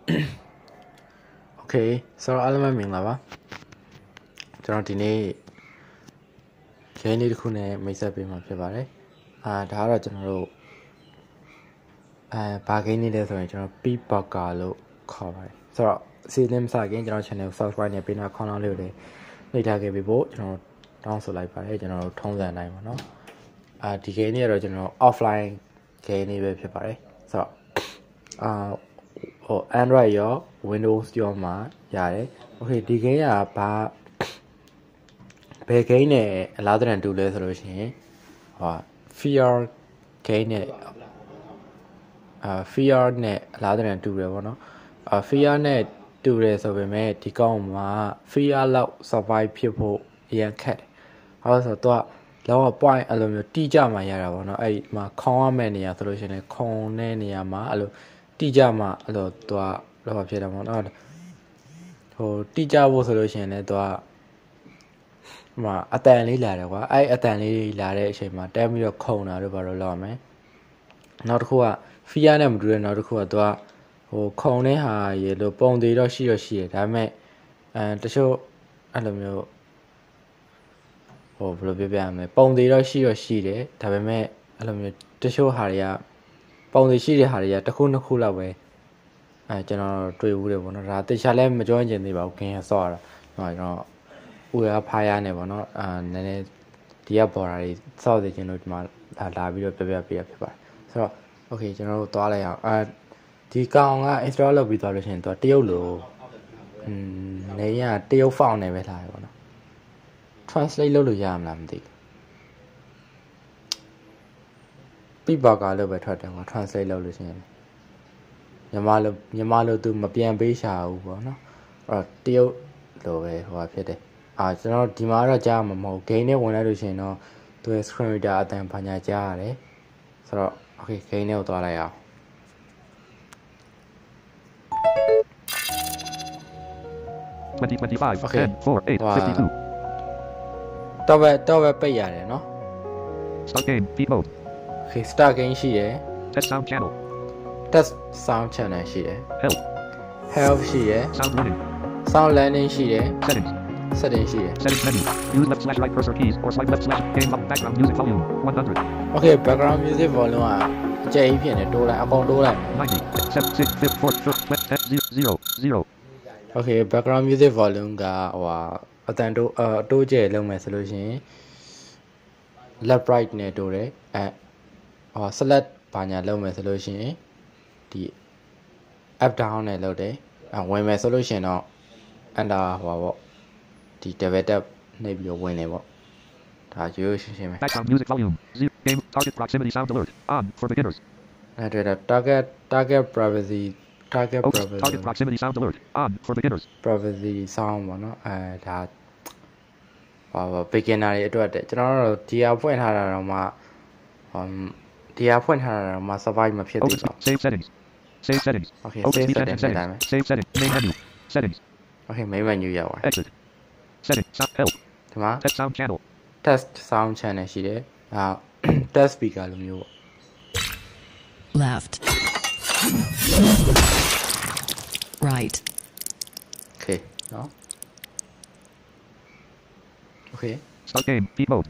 Okay so အားလုံးပဲမင်္ဂလာပါကျွန်တော်ဒီနေ့ဂိမ်းလေးတစ်ခုနဲ့မိတ်ဆက်ပေးမှာဖြစ်ပါတယ်ဒါကတော့ကျွန်တော်တို့ဘာဂိမ်းလေးလဲဆိုရင်ကျွန်တော် Peep Burger လို့ခေါ်ပါတယ်ဆိုတော့စီလင်းစဂိမ်းကျွန်တော် channel subscribe နဲ့ပေးနာခေါင်းလောင်းလေးကိုလည်းနှိပ်ထားခဲ့ပြီးဖို့ကျွန်တော်တောင်းဆိုလိုက်ပါတယ်ကျွန်တော်တို့ထုံးစံတိုင်းပါเนาะဒီဂိမ်းလေးကတော့ကျွန်တော် offline ဂိမ်းလေးပဲဖြစ်ပါတယ်ဆိုတော့Android ရော Windows ရောမှာရတယ် Okay ဒီ game ကဘယ် game နဲ့အလားတူတူလဲဆိုလို့ရှိရင်Fear game နဲ့Fear နဲ့အလားတူတူတယ်ပေါ့နော် Fear နဲ့တူတယ်ဆိုပေမဲ့ဒီကောင်မှာ Fear လောက် survive ဖြစ်ဖို့အရင်ခက်တယ်ဟောဆိုတော့လောက point အဲ့လိုမျိုးတိကျမှရတာပေါ့နော်အဲ့ဒီမှာခေါင်းရမယ့်နေရာဆိုလို့ရှိရင်ခုံတဲ့နေရာမှာအဲ့လိုတိကျမှအဲ့လိုတော့ဖြစ်တယ်ပေါ့နော်တိကျဖို့ဆိုလို့ရှိရင်လည်းအတန်လေးလာတယ်ကွာအဲ့အတန်လေးလာတဲ့အချိန်မှာတဲပြီးတော့ခုံတာတို့ဘာလို့လောက်မယ်နောက်တစ်ခုကဖီယာနဲ့မတူတဲ့နောက်တစ်ခုကခုံတဲ့ဟာရေလို့ပုံသေးတော့ရှိတယ်ဒါပေမဲ့တချို့အဲ့လိုမျိုးဘယ်လိုပြောပြရမလဲပုံသေးတော့ရှိတယ်ဒါပေမဲ့အဲ့လိုမျိုးတချို့ဟာတွေကပုံသေးရှိတဲ့ဟာတွေကတစ်ခုနှစ်ခုလောက်ပဲကျွန်တော်တွေ့ဘူးတယ်ပေါ့နော်ဒါတခြားလည်းမကြောကျင်သေးပါဘူးခင်ဗျဆော့ရတာကျွန်တော်ဦးရဖားရနေပေါ့နော်နည်းနည်းဒီကဘော်ဒါတွေဆော့နေခြင်းလို့ဒီမှာလာပြီးတော့ပြပြပေးရဖြစ်ပါတယ်ဆိုတော့ okay ကျွန်တော်တို့သွားလိုက်အောင်ဒီကောင်က install လုပ်ပြီးသွားလို့ရှိရင်တရုတ်လိုနေရတရုတ် font နဲ့ပဲလာတယ်ပေါ့နော် translate လုပ်လို့ရမလားမသိဘူး Peep Burger လို့ပဲထွက်တယ်ကွာ translate လုပ်လို့ရှိရင်မြန်မာလိုသူမပြန်ပေးရှာဘူးပေါ့နော်အဲ့တော့တရုတ်လိုပဲဖြစ်တယ်ကျွန်တော်ဒီမှာတော့ကြားမှာမဟုတ် game နဲ့ဝင်လိုက်လို့ရှိရင်တော့သူရဲ့ screen reader အတန်ဘာညာကြားရတယ်ဆိုတော့ okay game နဲ့ကိုသွားလိုက်အောင်25 okay တော့ပဲပိတ်ရတယ်နော် start game beat mode okay start game ရှိတယ် test sound channel test sound channel ရှိတယ် health ရှိတယ် sound learning ရှိတယ် settings ရှိတယ် settings menu use left slash right cursor keys or swipe left slash game background music volume 100 okay background music volume ကအကျယ်ကြီးဖြစ်နေတိုးလိုက်အကုန်တိုးလိုက် 90 7 6 4 0 okay background music volume ကအတန်တိုးကျယ်လုံးမယ်ဆိုလို့ရှိရင် left right နဲ့တိုးတယ်select ဘာညာလုံးမယ်ဆိုလို့ရှိရင်ဒီ up down နဲ့လုပ်တယ်ဝင်မယ်ဆိုလို့ရှိရင်တော့ under ပေါ့ဒီ double tap နှိပ်ပြီးတော့ဝင်တယ်ပေါ့ဒါရိုးရှင်းပဲ background music volume game target proximity sound alert on for beginners target privacy target proximity sound alert on for beginners privacy sound ပေါ့နော်ဒါbeginner တွေအတွက်တဲ့ကျွန်တော်တို့ဒီဟာဖွင့်ထားတာတော့မှsurvive မဖြစ်သေးဘူး save settings okay save settings save settings main menu settings okay main menu ရောက်သွား exit settings sound help ဒီမှာ test sound channel test sound channel ရှိတယ်test speaker လိုမျိုးပေါ့ left right okay နော် okay start game beat mode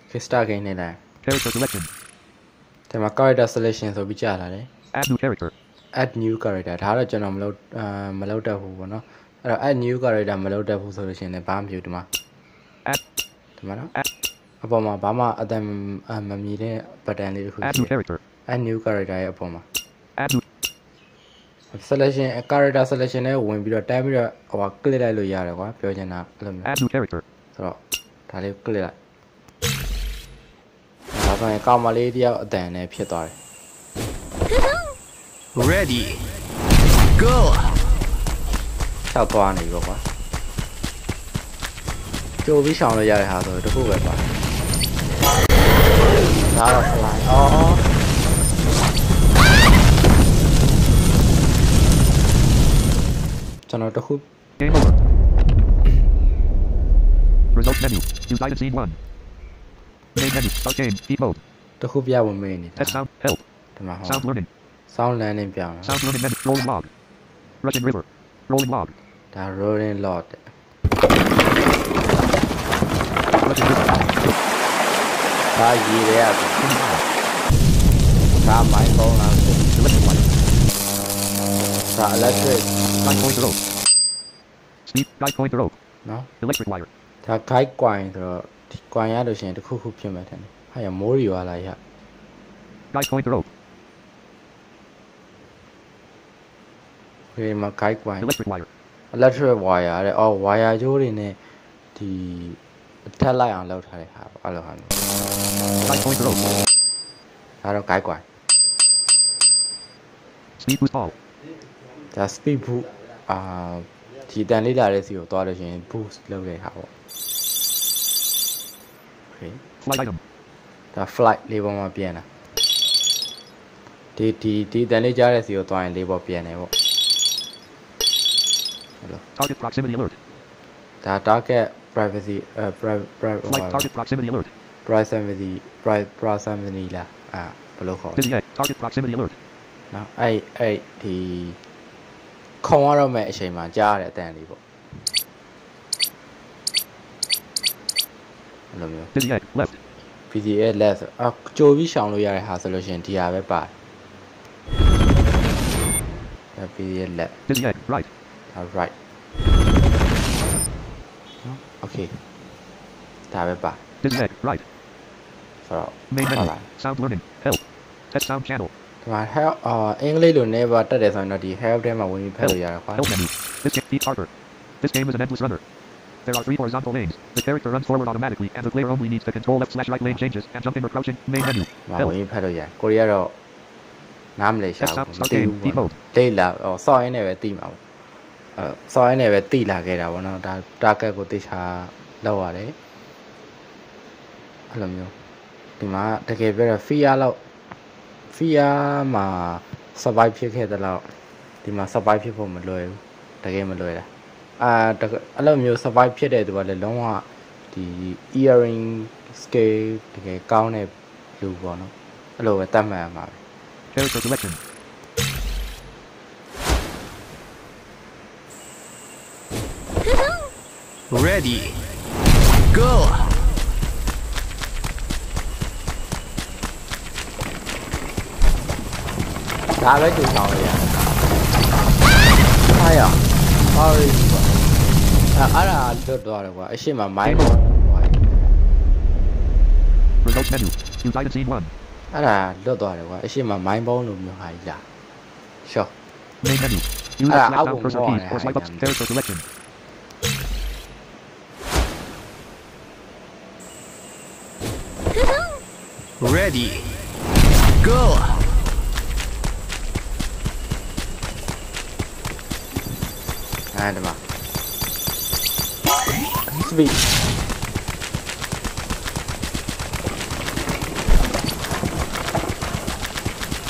okay start game နဲ့လိုက် character selection ဒီမှာ character selection ဆိုပြီးကြာလာတယ် add new character add new character ဒါတော့ကျွန်တော်မလုပ်တတ်ဘူးပေါ့နော်အဲ့တော့ add new character မလုပ်တတ်ဘူးဆိုလို့ရှိရင်လည်းဘာမှမဖြစ်ဒီမှာ add ဒီမှာနော်အပေါ်မှာဘာမှအတန်မမြည်တဲ့ button လေးတစ်ခု add new character ရဲ့အပေါ်မှာ add new selection character selection နဲ့ဝင်ပြီးတော့တိုင်းပြီးတော့click လိုက်လို့ရတယ်ကွာပြောချင်တာအဲ့လိုမျိုး add new character ဆိုတော့ဒါလေး click လိုက်ဒါဆိုရင်ကောင်မလေးတယောက်အတန်နဲ့ဖြစ်သွားတယ် Ready go ဖြောက်သွားနေပြီပေါ့ကွာကြိုပြီးရှောင်လို့ရတဲ့ဟာဆိုတော့တခုပဲပါဒါတော့ fly ကျွန်တော်တခု game over result menu united scene 1 main menu start game beat mode တခုပြဝင်မေးနေတာ test sound help ဒီမှာ sound learning sound learning ပြောင်း sound learning menu roll log Russian River. Rolling log. ဒါ rolling log Russian River. ဒါရေတွေရပြီ Turning log. ဒါမိုင်းပေါင်းလားဆို Electric wire. ဒါ electric Guide pointer rope. Steep guide pointer rope. နော် Electric wire. ဒါ guide coin ဆိုတော့ဒီ coin ရလို့ရှိရင်တစ်ခုခုဖြစ်မယ်ထင်တယ်ဟာရမိုးရီရွာလာရ Guide pointer rope. ဒီမှာ guide coin Electric wire. electric wire တဲ့အော် wire ကြိုးတွေနဲ့ဒီထက်လိုက်အောင်လုပ်ထားတဲ့ဟာပေါ့အဲ့လိုဟာမျိုး Guide pointer rope. ဒါတော့ guide coin Speed boost ball. ဒါ speed boost ဒီတန်လေးလာတဲ့စီကိုသွားလို့ရှိရင် boost လုပ်တဲ့ဟာပေါ့ okay Flight item. ဒါ flight လေးပေါ်မှာပြန်တာဒီတန်လေးကြားတဲ့စီကိုသွားရင်လေးပေါ်ပြန်တယ်ပေါ့ဟုတ်လား Target proximity alert. ဒါ target privacy Flight target proximity alert. proximity proximity လားဘယ်လိုခေါ်လဲ Dizzy egg. Target proximity alert. နော်အဲ့ဒီခုံရတော့မဲ့အချိန်မှာကြားရတဲ့အတန်လေးပေါ့အဲ့လိုမျိုး Dizzy egg. Left. PDA left ကြိုပြီးရှောင်လို့ရတဲ့ဟာဆိုလို့ရှိရင်ဒီဟာပဲပါတယ် PDA left Dizzy egg. Right. right နော် okay ဒါပဲပါ Dizzy egg. Right. ဆိုတော့ Main ဟုတ် menu. လား Sound learning. Help. Test sound channel. ဒီမှာ help အင်္ဂလိပ်လိုနည်းပါတက်တယ်ဆိုရင်တော့ဒီ help ထဲမှာဝင်ပြီးဖတ်လို့ရတယ်ခွာ Help menu. This game Pete Harper. This game is an endless runner. There are 3 horizontal lanes. The character runs forward automatically, and the player only needs to control left/right lane changes and jumping or crouching. Main menu. မှာ Help. ဝင်ပြီးဖတ်လို့ရတယ်ကိုရီးယားတော့နားမလဲရှာ Test ဘူး sound မ start သိ game. ဘူး Deep ပေါ့ mode. လေ့လာစောင့်ရင်းနဲ့ပဲသိမှာပေါ့စောင့်ရင်းနဲ့ပဲသိလာခဲ့တာပေါ့နော်ဒါ target ကိုသိချာလောက်ရတယ်အဲ့လိုမျိုးဒီမှာတကယ်ပြောတော့ fear လောက် fear မှာ survive ဖြစ်ခဲ့တဲ့လောက်ဒီမှာ survive ဖြစ်ဖို့မလွယ်ဘူးတကယ်မလွယ်တာအဲ့လိုမျိုး survive ဖြစ်တဲ့သူကလည်းလုံးဝဒီ earring scale တကယ်ကောင်းတဲ့လူပေါ့နော်အဲ့လိုပဲတတ်မှတ်ရမှာပဲ Character selection. Ready. Go. ဒါပဲကြိုဆောင်လို့ရတယ်အားရ sorry ကွာအဲ့ဒါလွတ်သွားတယ်ကွာအရှိမမိုင်းတော့ကွာ Results menu. Use item scene 1. အဲ့ဒါလွတ်သွားတယ်ကွာအရှိမမိုင်းပေါင်းလို့မျိုးဟာကြီးလားရှော့ Main menu. Use Ah, left I down will cursor go keys on, or swipe up. I Character selection. Ready. Go. ဒီမှာ speed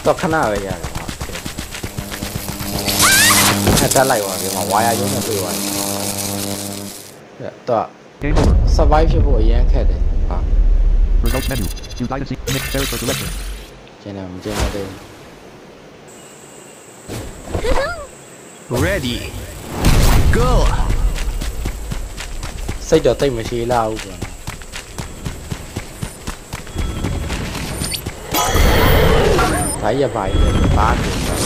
တော့ခဏပဲရတယ်ကွာအဲ့တက်လိုက်ပါဒီမှာဝါယာရုံးနဲ့တွေ့သွားတယ်တော့ Game over. survive ဖြစ်ဖို့အရင်ခက်တယ်ဟာ Results menu. Use item scene. Mix character selection. ကျန်တယ်မကျန်တော့သေး Ready. Go. စိတ်တော့တိတ်မရှိလာဘူးကွာဒါရပါရင်ဘာဖြစ်လဲ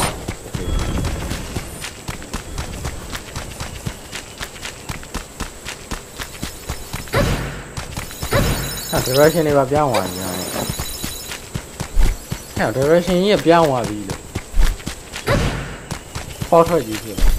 direction တွေပါပြောင်းသွားပြီ။အဲ့ direction ကြီးကပြောင်းသွားပြီလို့ပေါ်ထွက်ကြီးဖြစ်တယ်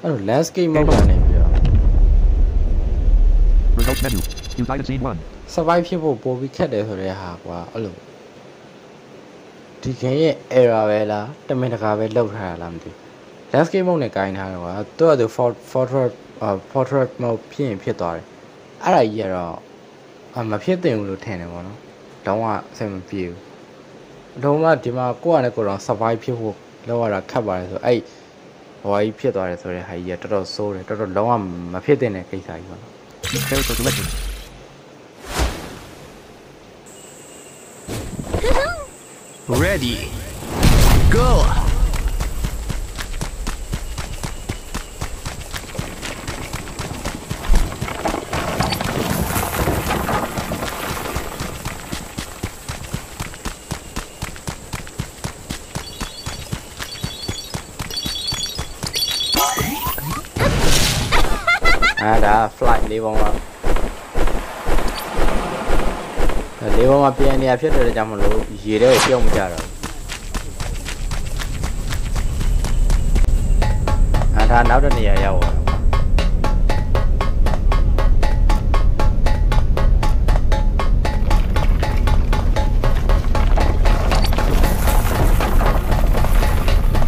အဲ့ landscape mode ကနေပြီးတော့ Results menu. Use item scene 1. survive ဖြစ်ဖို့ပိုပြီးခက်တယ်ဆိုတဲ့ဟာကွာအဲ့လိုဒီ game ရဲ့ error ပဲလားတမင်တကာပဲလောက်ထားတာလားမသိဘူး landscape mode နဲ့ gain ထားတယ်ကွာသူကသူ portrait mode ဖြစ်ရင်ဖြစ်သွားတယ်အဲ့ဒါကြီးကတော့မဖြစ်သင့်ဘူးလို့ထင်တယ်ပေါ့နော် လုံးဝအဆင်မပြေဘူးလုံးဝဒီမှာကိုယ့်အနေနဲ့ကိုယ်တော့ survive ဖြစ်ဖို့လောက်ရတာခက်ပါတယ်ဆိုအဲ့ဟိုကြီးဖြစ်သွားတယ်ဆိုတဲ့ဟာကြီးကတော်တော်ဆိုးတယ်တော်တော်လုံးဝမဖြစ်တဲ့ကိစ္စကြီးပေါ့နော် Character selected. Ready. Go. Đã flight đi vòng mà đi vòng mà phía này phía đây chăm luôn gì đấy chưa một giờ rồi thà nấu đến giờ giàu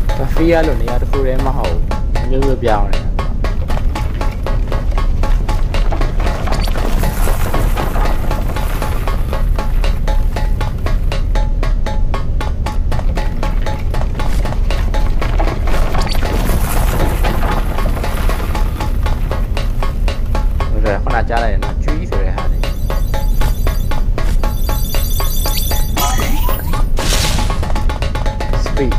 ta phía luôn này khu đấy mà hậu như người giàu này con nào trả lại nó chú ý rồi hả này speed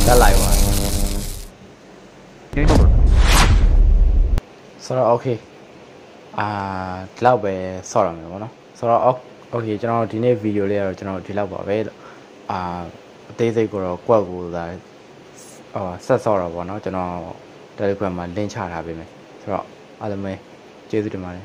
trả lại rồi Game over. sau đó ok lâu về sau rồi nó sau đó ok cho nó đi này video này cho nó đi lâu bảo vệ đây đây của qua của làဆက်ဆော့တော့ဗောနော်ကျွန်တော် Telegram မှာ link ချထားပေးမယ်ဆိုတော့အားလုံးပဲကျေးဇူးတင်ပါတယ်